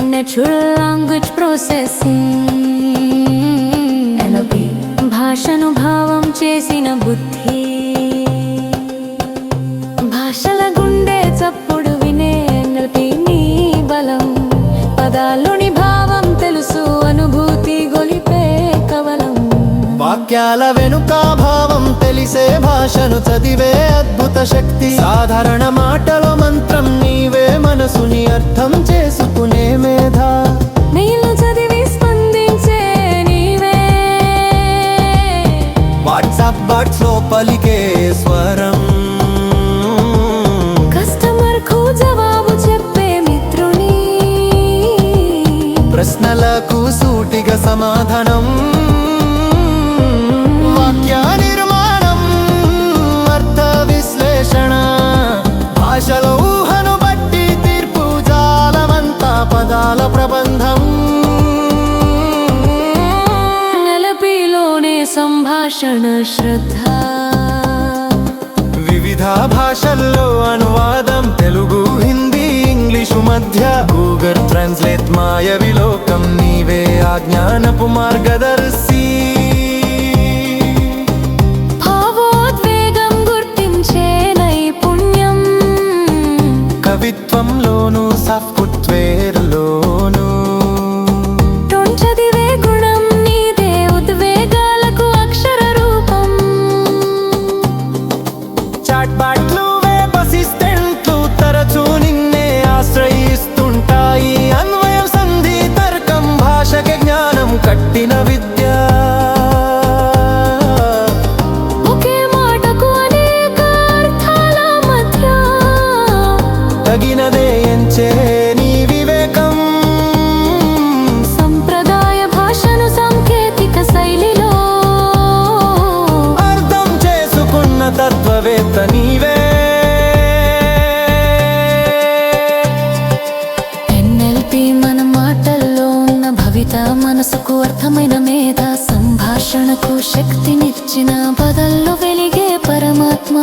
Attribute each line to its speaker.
Speaker 1: Natural language processing NLP భాషను భావం చేసిన బుద్ధి భాషల గుండె చప్పుడు వినే NLP నీ బలం పదాలుని భావం తెలుసు అనుభూతి గొలిపే కవలం
Speaker 2: వాక్యాల వెనుక భావం తెలిసే భాషను చదివే అద్భుత శక్తి సాధారణ మాటలో మంత్రం నీవే మనసుని అర్థం చేసుకునే మేధ
Speaker 1: నీళ్ళు చదివి స్పందించే నీవే
Speaker 2: వాట్సాప్ బర్డ్స్ లో పలికే స్వరం
Speaker 1: కస్టమర్ కు జవాబు చెప్పే మిత్రుని
Speaker 2: ప్రశ్నలకు సూటిగా సమాధానం వాక్య నిర్మాణం అర్థ విశ్లేషణ భాషలో ఊహను బట్టి తీర్పు జాలమంతా పదాల ప్రబంధం
Speaker 1: NLPలోనే సంభాషణ శ్రద్ధ
Speaker 2: వివిధ భాషల్లో అనువాదం తెలుగు హిందీ ఇంగ్లీషు మధ్య గూగుల్ ట్రాన్స్లేట్ మాయ విలోకం నీవే ఆజ్ఞానపు మార్గదర్శి
Speaker 1: భావోద్వేగం గుర్తించే నైపుణ్యం
Speaker 2: కవిత్వంలోను సాఫ్ట్వేర్లోను
Speaker 1: చదివే గుణం నీదే ఉద్వేగాలకు అక్షర రూపం
Speaker 2: చాట్ బాట్లు వెబ్ అసిస్టెంట్లు తరచూ నిన్నే ఆశ్రయిస్తుంటాయి అన్వయం సంధి తర్కం భాషకి జ్ఞానం కట్టిన విద్య
Speaker 1: ఒకే మాటకు అనేక అర్థాల మధ్య
Speaker 2: తగినదే ఎంచే నీ వివేకం
Speaker 1: సంప్రదాయ భాషను సాంకేతిక శైలిలో
Speaker 2: అర్థం చేసుకున్న తత్వవేత్త నీవే
Speaker 1: NLP మన మాటల్లో ఉన్న భవిత మనసుకు అర్థమైన మేధ సంభాషణకు శక్తినిచ్చిన పదల్లో వెలిగే పరమాత్మ